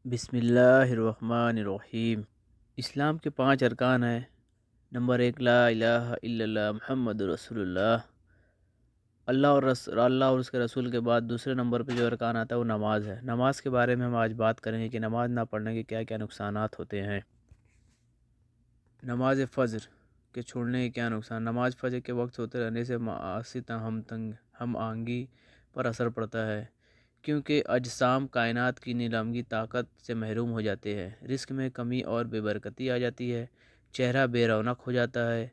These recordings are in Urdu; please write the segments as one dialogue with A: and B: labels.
A: بسم اللہ الرحمن الرحیم۔ اسلام کے 5 ارکان ہیں۔ نمبر 1، لا الہ الا اللہ محمد رسول اللہ۔ اللہ اور اس کے رسول کے بعد دوسرے نمبر پہ جو ارکان آتا ہے وہ نماز ہے۔ نماز کے بارے میں ہم آج بات کریں گے کہ نماز نہ پڑھنے کے کیا کیا نقصانات ہوتے ہیں۔ نماز فجر کے چھوڑنے کے کیا نقصان۔ نماز فجر کے وقت ہوتے رہنے سے معاشی ہم آہنگی پر اثر پڑتا ہے، کیونکہ اجسام کائنات کی نیلامگی طاقت سے محروم ہو جاتے ہیں۔ رزق میں کمی اور بے برکتی آ جاتی ہے، چہرہ بے رونق ہو جاتا ہے۔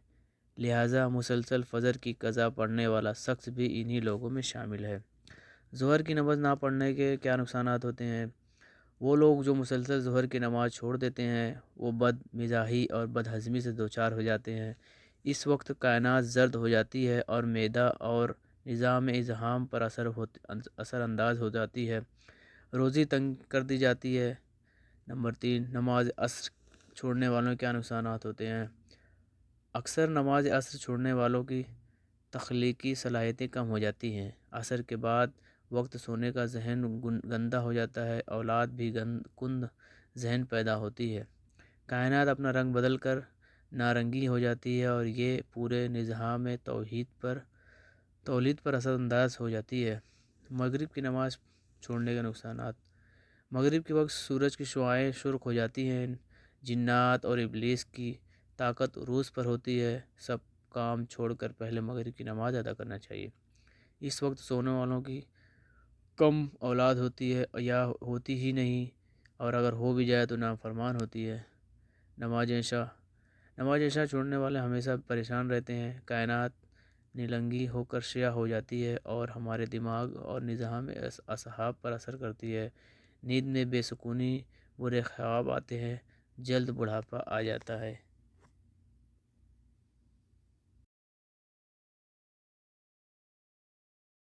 A: لہٰذا مسلسل فجر کی قضا پڑھنے والا شخص بھی انہی لوگوں میں شامل ہے۔ ظہر کی نماز نہ پڑھنے کے کیا نقصانات ہوتے ہیں۔ وہ لوگ جو مسلسل ظہر کی نماز چھوڑ دیتے ہیں وہ بد مزاجی اور بد ہضمی سے دوچار ہو جاتے ہیں۔ اس وقت کائنات زرد ہو جاتی ہے اور معدہ اور نظام اذہان پر اثر انداز ہو جاتی ہے، روزی تنگ کر دی جاتی ہے۔ نمبر 3، نماز عصر چھوڑنے والوں کے کیا نقصانات ہوتے ہیں۔ اکثر نماز عصر چھوڑنے والوں کی تخلیقی صلاحیتیں کم ہو جاتی ہیں۔ عصر کے بعد وقت سونے کا ذہن گندا ہو جاتا ہے، اولاد بھی کند ذہن پیدا ہوتی ہے، کائنات اپنا رنگ بدل کر نارنگی ہو جاتی ہے اور یہ پورے نظام تولید پر اثر انداز ہو جاتی ہے۔ مغرب کی نماز چھوڑنے کے نقصانات۔ مغرب کے وقت سورج کی شعاعیں سرخ ہو جاتی ہیں، جنات اور ابلیس کی طاقت عروج پر ہوتی ہے۔ سب کام چھوڑ کر پہلے مغرب کی نماز ادا کرنا چاہیے۔ اس وقت سونے والوں کی کم اولاد ہوتی ہے یا ہوتی ہی نہیں، اور اگر ہو بھی جائے تو نافرمان ہوتی ہے۔ نماز عشاء چھوڑنے والے ہمیشہ پریشان رہتے ہیں، کائنات نیلنگی ہو کر سیاہ ہو جاتی ہے اور ہمارے دماغ اور نظام اعصاب پر اثر کرتی ہے۔ نیند میں بے سکونی، برے خواب آتے ہیں، جلد بڑھاپا آ جاتا ہے۔